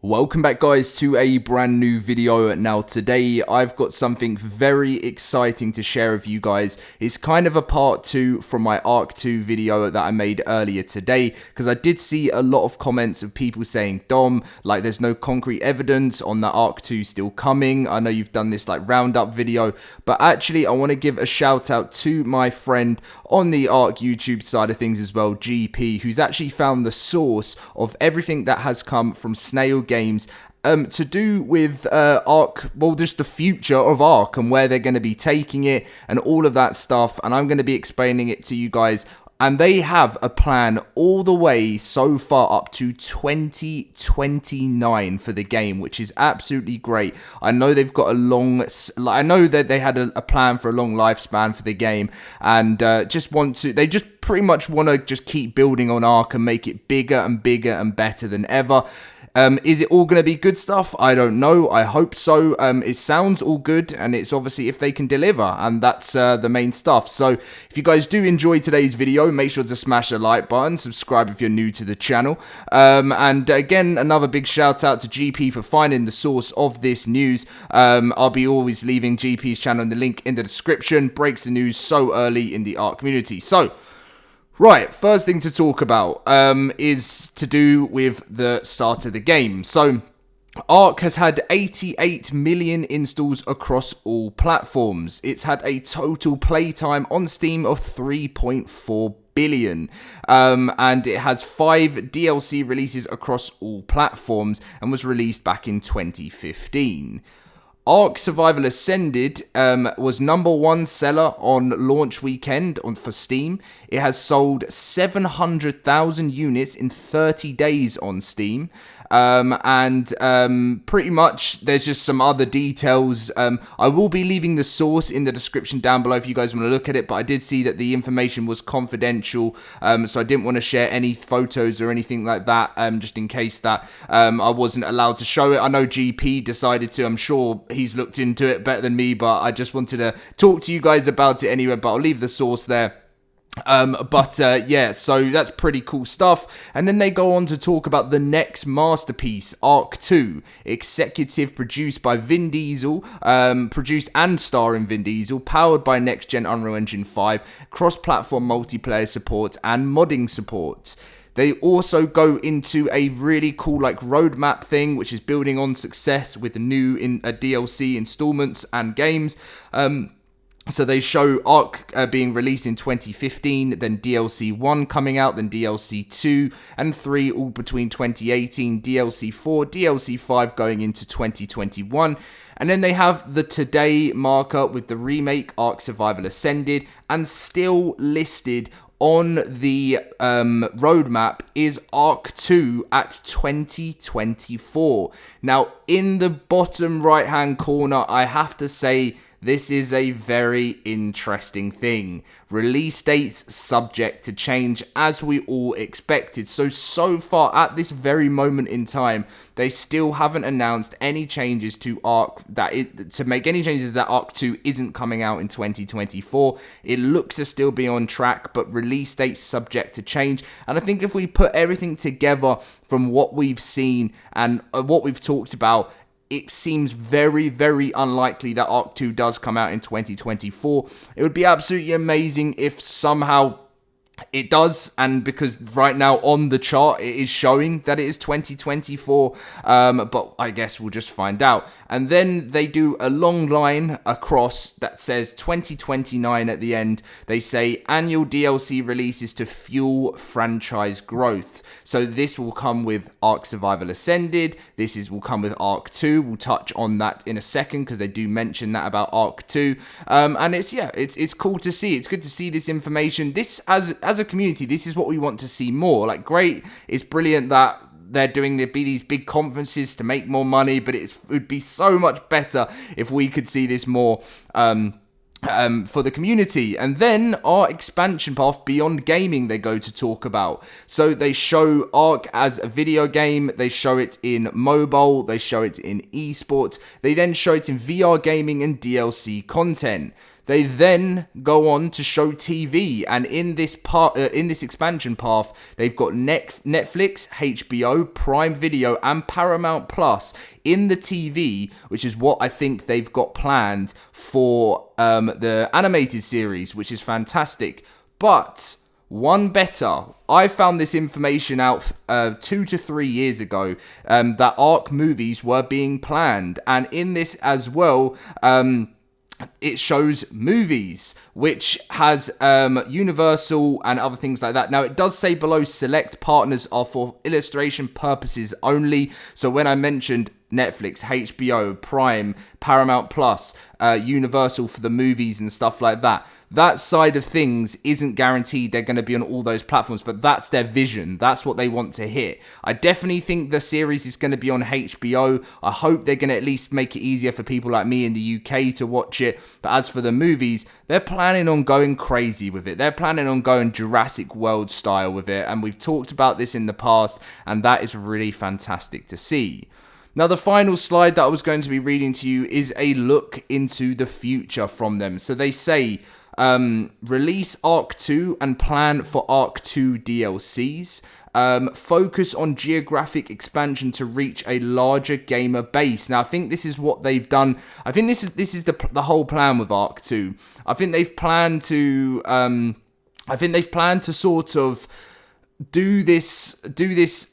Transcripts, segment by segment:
Welcome back guys to a brand new video. Now today I've got something very exciting to share with you guys. It's kind of a part 2 from my ARK 2 video that I made earlier today, because I did see a lot of comments of people saying, Dom, like there's no concrete evidence on that ARK 2 still coming. I know you've done this like roundup video, but actually I want to give a shout out to my friend on the ARK YouTube side of things as well, GP, who's actually found the source of everything that has come from Snail Games to do with ARK, well, just the future of ARK and where they're going to be taking it and all of that stuff. And I'm going to be explaining it to you guys. And they have a plan all the way so far up to 2029 for the game, which is absolutely great. I know they've got I know that they had a plan for a long lifespan for the game, and they just pretty much want to just keep building on ARK and make it bigger and bigger and better than ever. Is it all going to be good stuff? I don't know. I hope so. It sounds all good, and it's obviously if they can deliver, and that's the main stuff. So if you guys do enjoy today's video, make sure to smash the like button, subscribe if you're new to the channel. And again, another big shout out to GP for finding the source of this news. I'll be always leaving GP's channel in the link in the description. Breaks the news so early in the ARK community. So, right, first thing to talk about is to do with the start of the game. So, ARK has had 88 million installs across all platforms. It's had a total playtime on Steam of 3.4 billion. And it has 5 DLC releases across all platforms and was released back in 2015. ARK Survival Ascended was #1 seller on launch weekend for Steam. It has sold 700,000 units in 30 days on Steam. Pretty much there's just some other details. I will be leaving the source in the description down below if you guys want to look at it, but I did see that the information was confidential, so I didn't want to share any photos or anything like that, just in case that I wasn't allowed to show it. I know GP decided to. I'm sure he's looked into it better than me, but I just wanted to talk to you guys about it anyway, but I'll leave the source there. Yeah, so that's pretty cool stuff. And then they go on to talk about the next masterpiece, ARK 2, executive produced by Vin Diesel, produced and starring Vin Diesel, powered by next-gen Unreal Engine 5, cross-platform multiplayer support, and modding support. They also go into a really cool like roadmap thing, which is building on success with new DLC installments and games. So they show ARK being released in 2015, then DLC 1 coming out, then DLC 2 and 3 all between 2018, DLC 4, DLC 5 going into 2021. And then they have the today marker with the remake ARK Survival Ascended, and still listed on the roadmap is ARK 2 at 2024. Now, in the bottom right-hand corner, I have to say, this is a very interesting thing. Release dates subject to change, as we all expected. So far, at this very moment in time, they still haven't announced any changes to ARK, to make any changes that ARK 2 isn't coming out in 2024. It looks to still be on track, but release dates subject to change. And I think if we put everything together from what we've seen and what we've talked about, it seems very, very unlikely that ARK 2 does come out in 2024. It would be absolutely amazing if somehow it does, and because right now on the chart it is showing that it is 2024, but I guess we'll just find out. And then they do a long line across that says 2029 at the end. They say annual DLC releases to fuel franchise growth. So this will come with ARK Survival Ascended. Will come with ARK 2. We'll touch on that in a second because they do mention that about ARK 2. And it's cool to see. It's good to see this information. This as a community, this is what we want to see more. Like, great, it's brilliant that they're doing these big conferences to make more money, but it would be so much better if we could see this more for the community. And then our expansion path beyond gaming they go to talk about. So they show ARK as a video game, they show it in mobile, they show it in esports, they then show it in VR gaming and DLC content. They then go on to show TV, and in this expansion path, they've got Netflix, HBO, Prime Video, and Paramount Plus in the TV, which is what I think they've got planned for the animated series, which is fantastic. But one better, I found this information out 2 to 3 years ago, that ARK movies were being planned, and in this as well, it shows movies, which has Universal and other things like that. Now, it does say below, select partners are for illustration purposes only. So when I mentioned Netflix, HBO, Prime, Paramount Plus, Universal for the movies and stuff like that, that side of things isn't guaranteed they're going to be on all those platforms, but that's their vision. That's what they want to hit. I definitely think the series is going to be on HBO. I hope they're going to at least make it easier for people like me in the UK to watch it. But as for the movies, they're planning on going crazy with it. They're planning on going Jurassic World style with it. And we've talked about this in the past, and that is really fantastic to see. Now, the final slide that I was going to be reading to you is a look into the future from them. So they say, release ARK 2 and plan for ARK 2 DLCs. Focus on geographic expansion to reach a larger gamer base. Now, I think this is what they've done. I think this is the whole plan with ARK 2. I think they've planned to sort of do this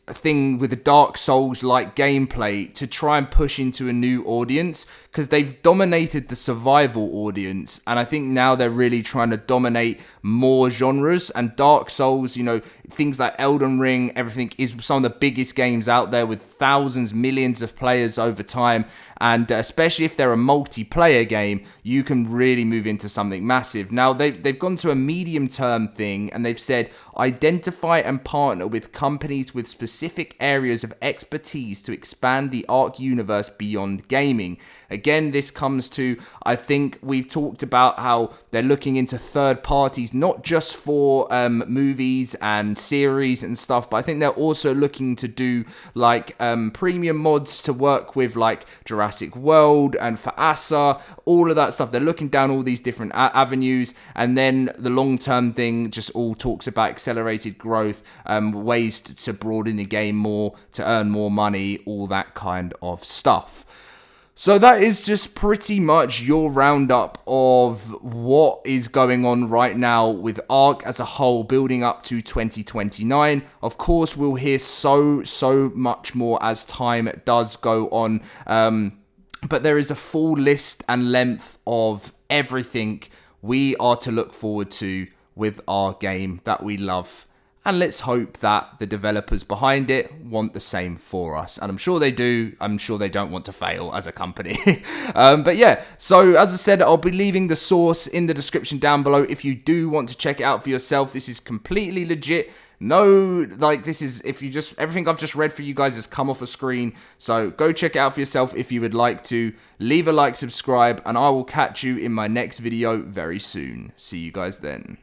thing with the Dark Souls like gameplay to try and push into a new audience, because they've dominated the survival audience, and I think now they're really trying to dominate more genres. And Dark Souls, you know, things like Elden Ring, everything is some of the biggest games out there with thousands, millions of players over time. And especially if they're a multiplayer game, you can really move into something massive. Now, they've gone to a medium-term thing, and they've said, identify and partner with companies with specific areas of expertise to expand the ARK universe beyond gaming. Again, this comes to, I think we've talked about how they're looking into third parties, not just for movies and series and stuff, but I think they're also looking to do like premium mods to work with like Jurassic World and for ASA, all of that stuff. They're looking down all these different avenues, and then the long-term thing just all talks about accelerated growth, ways to broaden the game more, to earn more money, all that kind of stuff. So that is just pretty much your roundup of what is going on right now with ARK as a whole, building up to 2029. Of course, we'll hear so much more as time does go on. But there is a full list and length of everything we are to look forward to with our game that we love. And let's hope that the developers behind it want the same for us. And I'm sure they do. I'm sure they don't want to fail as a company. But yeah, so as I said, I'll be leaving the source in the description down below. If you do want to check it out for yourself, this is completely legit. No, like this is, if you just, everything I've just read for you guys has come off a screen. So go check it out for yourself if you would like to. Leave a like, subscribe, and I will catch you in my next video very soon. See you guys then.